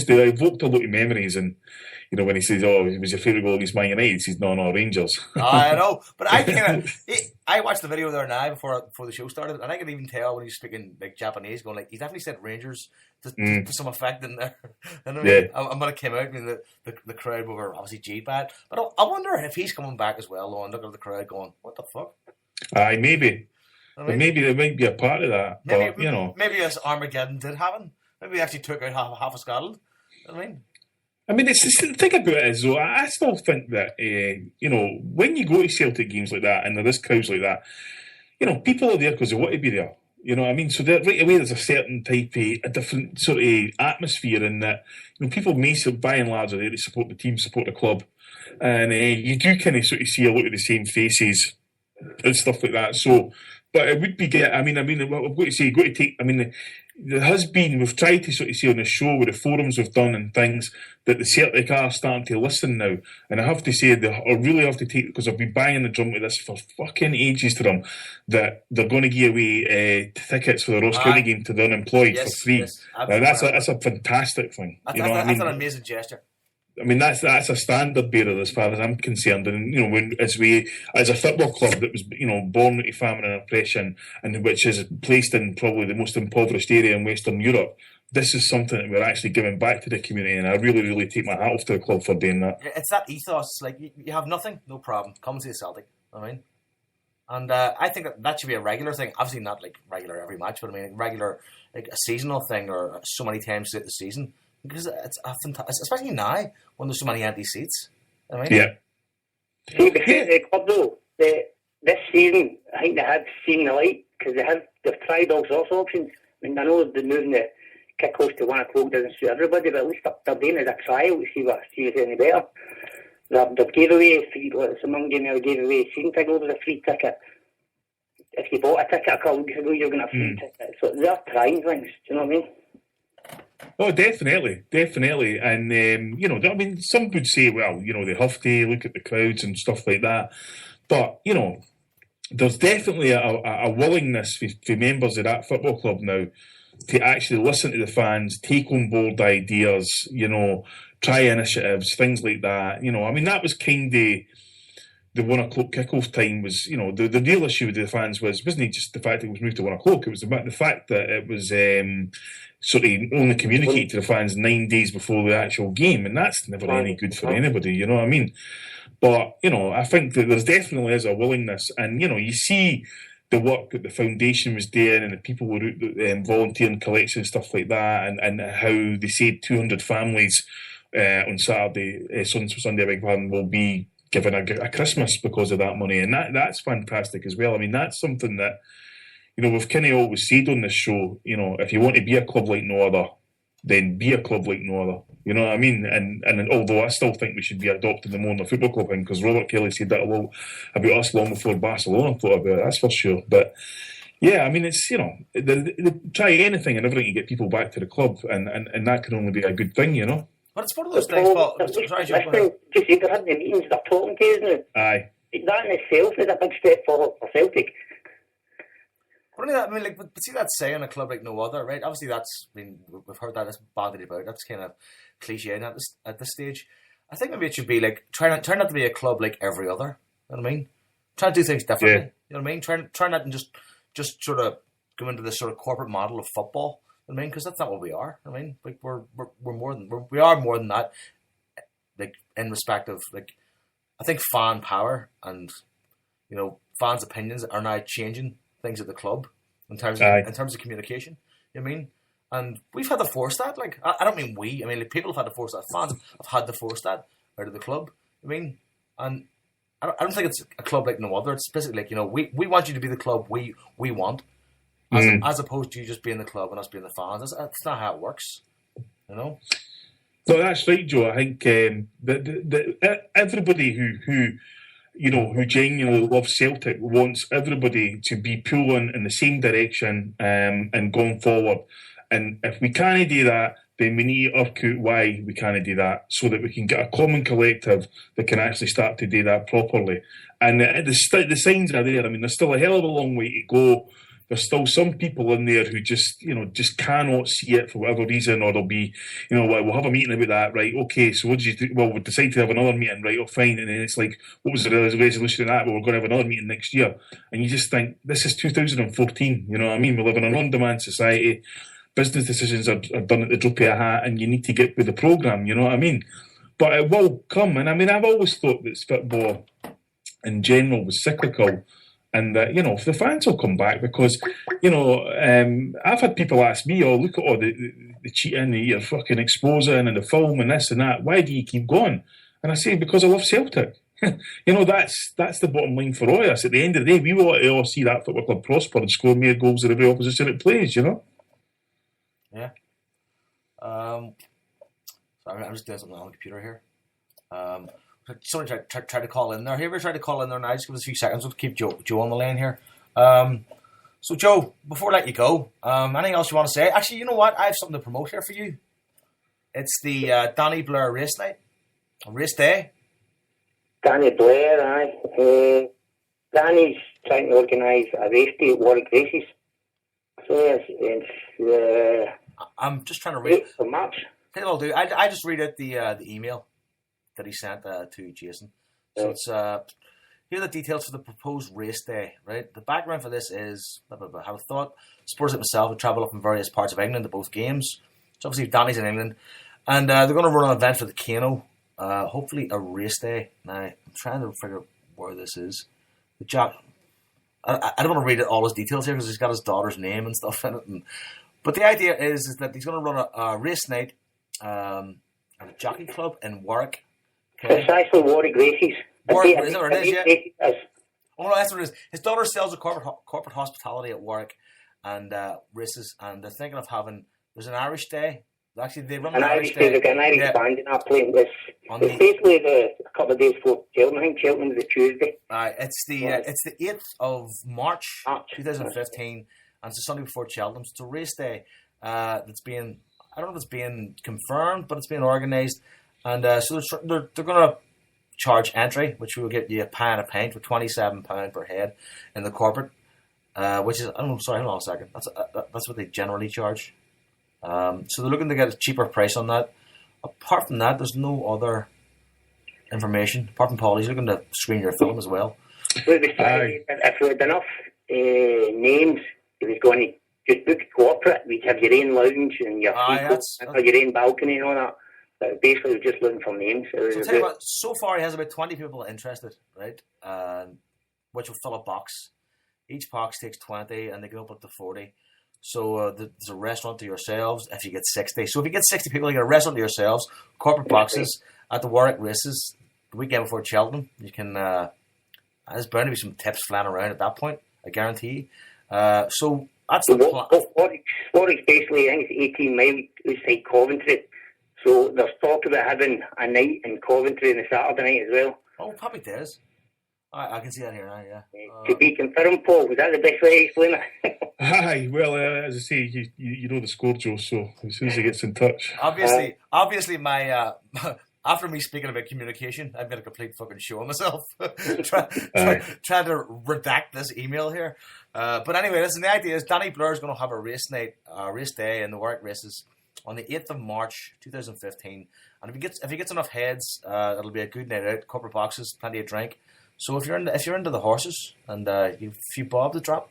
they evoked a lot of memories. And when he says, "Oh, was your favourite goal against Man United?" He says, "No, Rangers." I know, but I watched the video there now before the show started, and I could even tell when he's speaking like Japanese, going like he definitely said Rangers to some effect in there. And I mean, I'm gonna came out. I mean, the crowd were obviously G-bad, but I wonder if he's coming back as well. Though, and look at the crowd going, "What the fuck?" Aye, maybe. I mean, maybe there might be a part of that, maybe, but maybe as Armageddon did happen, maybe he actually took out half of Scotland. I mean, it's the thing about it is, though, I still think that, when you go to Celtic games like that and there is crowds like that, people are there because they want to be there. You know what I mean? So right away there's a certain type of, a different sort of atmosphere in that, people may, by and large, are there to support the team, support the club. And you do kind of sort of see a lot of the same faces and stuff like that. So, but it would be good. I've got to say, there has been, we've tried to sort of see on the show with the forums we've done and things, that the Celtic are starting to listen now. And I have to say, I really have to take, because I've been banging the drum with this for fucking ages to them, that they're going to give away tickets for the Ross County game to the unemployed for free. Yes, now, that's a fantastic thing. That's an amazing gesture. I mean, that's a standard bearer as far as I'm concerned. And, as a football club that was, born out of famine and oppression, and which is placed in probably the most impoverished area in Western Europe, this is something that we're actually giving back to the community. And I really, really take my hat off to the club for doing that. It's that ethos. Like, you have nothing, no problem. Come see the Celtic. And I think that should be a regular thing. Obviously not like regular every match, but regular, like a seasonal thing, or so many times throughout the season. Because it's especially now when there's so many empty seats. Yeah. See, the club though, this season, I think they have seen the light, because they've tried all sorts of options. I know the moving the kick-offs to 1 o'clock doesn't suit everybody, but at least they're doing it as a trial to see if it's any better. They've gave away free, someone gave away season ticket over a free ticket. If you bought a ticket a couple of weeks ago, you're going to a free ticket. So they're trying things, do you know what I mean? Oh, definitely. And, some would say, well, they have to look at the crowds and stuff like that. But, there's definitely a willingness for members of that football club now to actually listen to the fans, take on board ideas, try initiatives, things like that. That was kind of the 1 o'clock kickoff time was, the real issue with the fans wasn't just the fact that it was moved to 1 o'clock, it was the fact that it was sort of only communicated to the fans 9 days before the actual game, and that's never any good for anybody, you know what I mean? But, I think that there's definitely is a willingness, and, you see the work that the foundation was doing, and the people were volunteering collection and stuff like that, and how they said 200 families on Sunday, I beg pardon, will be given a Christmas because of that money, and that's fantastic as well. That's something that, we've kind of always said on this show, if you want to be a club like no other, then be a club like no other. You know what I mean? And although I still think we should be adopting the modern football club thing, because Robert Kelly said that about us long before Barcelona thought about it, that's for sure. But yeah, it's, they try anything and everything to get people back to the club, and that can only be a good thing, But it's one of those things, Paul. Just they're having the meetings, they're talking to us now. Aye. That in itself is a big step forward for Celtic. But see that saying, a club like no other, right? Obviously, we've heard that, that's bandied about. That's kind of cliche at this stage. I think maybe it should be like try not to be a club like every other. You know what I mean? Try to do things differently. Yeah. You know what I mean? Try not and just sort of go into this sort of corporate model of football. You know what I mean? Because that's not what we are. You know what I mean, like we are more than that. Like in respect of I think fan power and fans' opinions are now changing things at the club in terms of communication. You know what I mean? And we've had to force that. I don't mean we. People have had to force that. Fans have had to force that out of the club. I mean, and I don't think it's a club like no other. It's basically we want you to be the club we want, as opposed to you just being the club and us being the fans. That's not how it works. No, that's right, Joe. I think everybody who genuinely loves Celtic wants everybody to be pulling in the same direction and going forward. And if we can't do that, then we need to work out why we can't do that, so that we can get a common collective that can actually start to do that properly. And the signs are there. There's still a hell of a long way to go there's still some people in there who just cannot see it for whatever reason, or they'll be, we'll have a meeting about that, right? Okay, so what did you do? Well, we decide to have another meeting, right? Oh, fine. And then it's like, what was the resolution of that? Well, we're going to have another meeting next year. And you just think, this is 2014, you know what I mean? We live in an on-demand society. Business decisions are done at the drop of a hat, and you need to get with the programme, you know what I mean? But it will come. And I mean, I've always thought that football in general was cyclical. And that, if the fans will come back, because, I've had people ask me, look at all the cheating that you're fucking exposing and the film and this and that. Why do you keep going? And I say, because I love Celtic. That's the bottom line for all of us. At the end of the day, we want to all see that football club prosper and score more goals than every opposition it plays, Yeah. Sorry, I'm just doing something on the computer here. Somebody tried to call in there. Whoever tried to call in there now, just give us a few seconds. We'll keep Joe on the line here. So, Joe, before I let you go, anything else you want to say? Actually, you know what? I have something to promote here for you. It's the Danny Blair race night. Race day. Danny Blair, aye. Danny's trying to organise a race day at Warwick Races. So, it's I'm just trying to read. For March. Tell you what I'll do. I just read out the email that he sent to Jason. So it's here are the details for the proposed race day, right? The background for this is blah, blah, blah. Have a thought. Supporters like myself would travel up from various parts of England to both games. So obviously Danny's in England, and they're going to run an event for the Kano. Hopefully a race day. Now I'm trying to figure out where this is. The Jack. I don't want to read all his details here because he's got his daughter's name and stuff in it. But the idea is that he's going to run a race night at a jockey club in Warwick. Okay. It's actually Warwick Races. Warwick, is that where it is, yeah? Oh, no, that's what it is. His daughter sells a corporate hospitality at Warwick and races, and they're thinking of having, there's an Irish day. Actually, they run an Irish day. They've got an Irish band in that plane. It's basically a couple of days before Cheltenham. I think Cheltenham's the Tuesday. It's the 8th of March 2015, and it's the Sunday before Cheltenham. So it's a race day that's being, I don't know if it's being confirmed, but it's being organised. And so they're going to charge entry, which will get you a pie and a pint for £27 per head in the corporate, which is, hold on a second. That's what they generally charge. So they're looking to get a cheaper price on that. Apart from that, there's no other information. Apart from Paul, he's looking to screen your film as well. If we had enough names, he was going to just book corporate. We'd have your own lounge and your your own balcony and all that. But basically, we're just looking for names. So tell you what, so far he has about 20 people interested, right? Which will fill a box. Each box takes 20 and they go up to 40. So there's a restaurant to yourselves if you get 60. So if you get 60 people, you get a restaurant to yourselves, corporate boxes at the Warwick Races the weekend before Cheltenham. You can, there's bound to be some tips flying around at that point, I guarantee. So that's the plan. Warwick's basically, I think it's 18 miles outside Coventry. So there's talk about having a night in Coventry on a Saturday night as well. Oh, probably does. I can see that here now, yeah. To be confirmed, Paul, was that the best way to explain it? Aye, well, as I say, you know the score, Joe, so as soon as he gets in touch. Obviously, my after me speaking about communication, I've got a complete fucking show on myself. trying to redact this email here. But anyway, listen, the idea is Danny Blair is going to have a race day in the Warwick Races on the 8th of March 2015. And if he gets enough heads, it'll be a good night out, corporate boxes, plenty of drink. So if you're into the horses and you've a few bob to drop,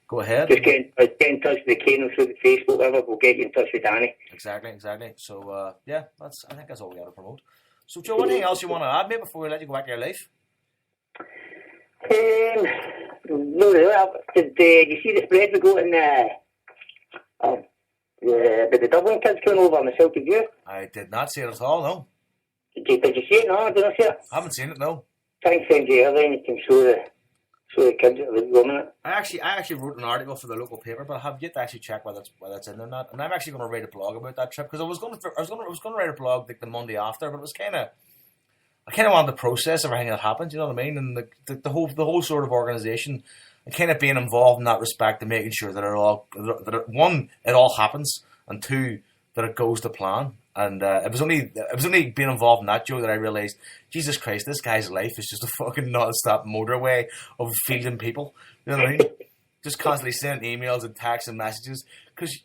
go ahead. Just get in touch with the Kano through the Facebook, whatever. We'll get you in touch with Danny. Exactly. So I think that's all we got to promote. So Joe, anything else you want to add, mate, before we let you go back to your life? No, really. Did you see the spread we got in the Dublin kids coming over on the Celtic View? I did not see it at all. No. Did you see it? No, I didn't see it. I haven't seen it. No. Try and send you everything you can show the kids that are going it. I actually wrote an article for the local paper, but I have yet to actually check whether it's in there or not. And I'm actually going to write a blog about that trip because I was going to write a blog like the Monday after, but it was I kind of wanted to process everything that happened. You know what I mean? And the whole sort of organisation, and kind of being involved in that respect and making sure that it all happens, and two, that it goes to plan. And it was only being involved in that, Joe, that I realised, Jesus Christ, this guy's life is just a fucking non-stop motorway of fielding people. You know what I mean? just constantly sending emails and texts and messages because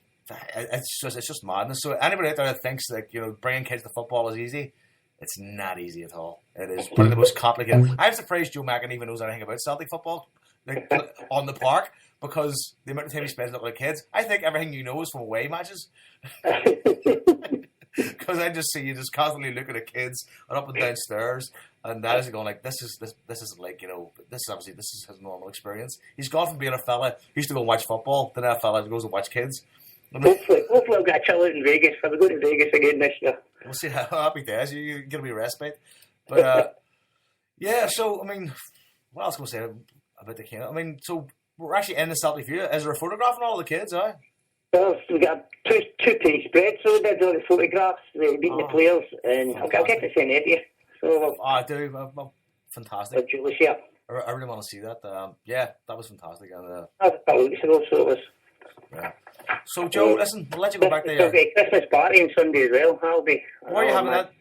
it's just madness. So anybody out there that thinks like bringing kids to football is easy, it's not easy at all. It is probably the most complicated. I'm surprised Joe Macken even knows anything about Celtic football, like on the park, because the amount of time he spends looking at kids. I think everything you know is from away matches. Because I just see you just constantly looking at kids and up and down stairs, and that is going like this isn't like this is his normal experience. He's gone from being a fella who used to go and watch football to now a fella who goes and watch kids. Hopefully I'll get a chill out in Vegas. I'll be going to Vegas again this year. We'll see. Happy days. You're gonna be a respite, but yeah. So I mean, what else can we say about the kid? I mean, so we're actually in the Celtic view. Is there a photograph of all the kids? Well, we got two-page spread, so we did all the photographs, meeting the players, and I'll get to send it to you. So, I do. Fantastic. I really want to see that. Yeah, that was fantastic. And that was a couple of weeks ago, so it was. Yeah. So, Joe, listen, we'll let you go back there. There'll be a Christmas party on Sunday as well. Where are you having that?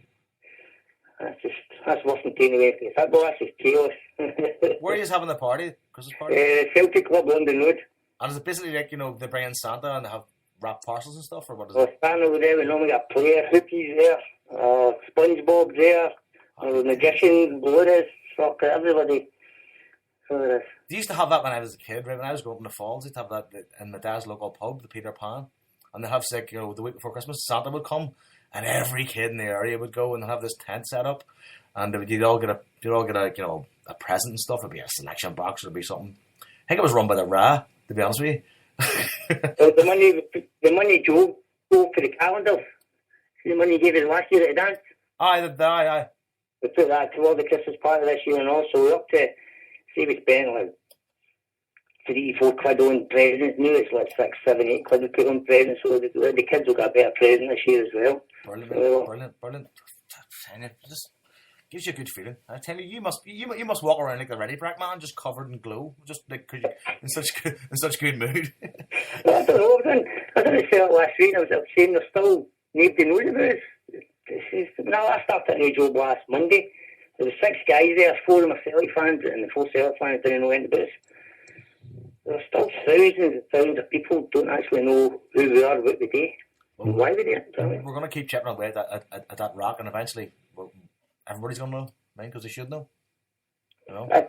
That's worse than taking away from the football. That's just chaos. Where are you having the party? Christmas party? Celtic Club, London Road. And is it basically like, they bring in Santa and they have wrapped parcels and stuff, or what is it? Santa over there, we normally got player, Hoopie's there, SpongeBob's there, magicians, Lourdes, soccer, everybody. So they used to have that when I was a kid, right? When I was growing up in the Falls, they used to have that in my dad's local pub, the Peter Pan. And they have, like, the week before Christmas, Santa would come, and every kid in the area would go and have this tent set up, and you'd all get a present and stuff. It'd be a selection box, or it'd be something. I think it was run by the Ra, to be honest with you. the money Joe for the calendar, the money he gave us last year at the dance. Aye. We put that toward the Christmas party this year, and also we're up to, say we spent like £3-4 on presents. Now it's like £6-8 we put on presents, so the kids will get a better present this year as well. Brilliant. Just gives you a good feeling. I tell you, you must walk around like the Ready Brack man, just covered in glow, just like cause you're in such good mood. I don't know. I didn't say it last week. I was saying there's still nobody knows about us. I started a new job last Monday. There were 6 guys there, 4 of them are Celtic fans, and the 4 Celtic fans didn't know anything about us. There's still thousands of people who don't actually know who we are, what we do, and why we do it. We're going to keep chipping away at that rock, and eventually everybody's going to know, because they should know.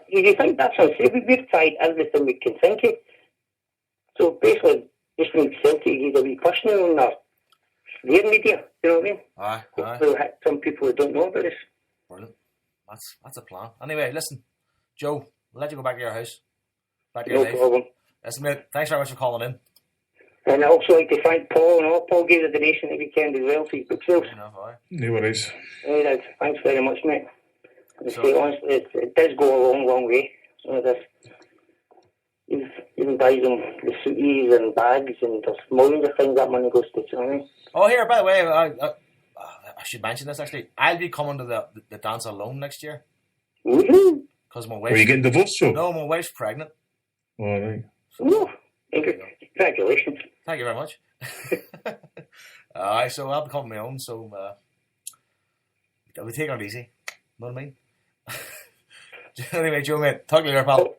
You think that's unsafe? We've tried everything we can think of. So basically, just need Celtic either be personal or their media, you know what I mean? Aye. We'll hit some people who don't know about us. Brilliant. That's a plan. Anyway, listen, Joe, we'll let you go back to your house. Back to your life. No problem. Listen, mate, thanks very much for calling in. And I'd also like to thank Paul and all. Paul gave a donation the weekend as well for his book sales. No worries. Thanks very much, mate. Honestly, it does go a long, long way. Even buys them the suities and bags, and there's millions of things that money goes to. You know what I mean? Oh, here, by the way, I should mention this actually. I'll be coming to the dance alone next year. Woohoo! Because my wife. Are you getting divorced? So? No, my wife's pregnant. All right. So, congratulations. Thank you very much. So I'll be coming my own. So we'll take it easy. Know what I mean? Anyway, Joe, mate, talk to you later, pal.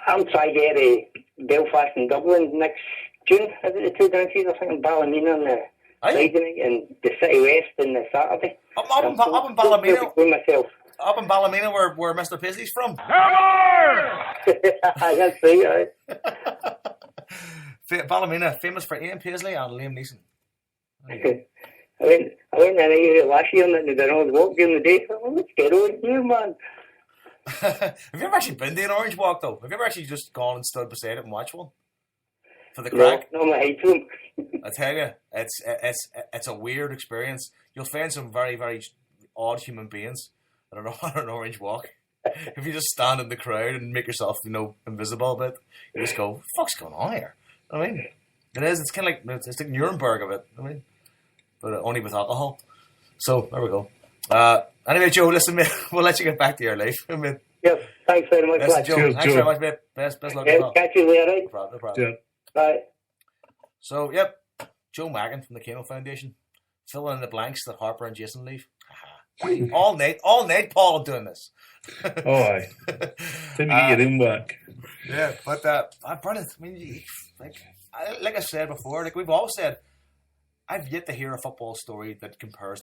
I'm trying to get Belfast and Dublin next June. Is it the 2 dances? I think in Ballymena on the Friday night and the City West on the Saturday. Up in Ballymena. Myself. Up in Ballymena, where Mr. Paisley's from. That's right. Ballymena, famous for Ian Paisley and Liam Neeson. I went in here last year and they did all the walk during the day. Let's get on here, man. Have you ever actually been to an Orange Walk, though? Have you ever actually just gone and stood beside it and watched one? For the crack? No, my height to them. I tell you, it's a weird experience. You'll find some very, very odd human beings on an Orange Walk. If you just stand in the crowd and make yourself, invisible a bit, you just go, what the fuck's going on here? I mean, it is. It's kind of like it's like Nuremberg of it. I mean, but only with alcohol. So there we go. Anyway, Joe, listen, mate, we'll let you get back to your life. I mean, yes, thanks very much. Listen, Joe, thanks very much, mate. Best luck. Catch you later, right? No problem. Yeah. Bye. So, yep, Joe Macken from the Kano Foundation, filling in the blanks that Harper and Jason leave. All night, Paul, doing this. Oh, aye. Time to get your own back. Yeah, but brilliant. I mean, like I said before, like we've all said, I've yet to hear a football story that compares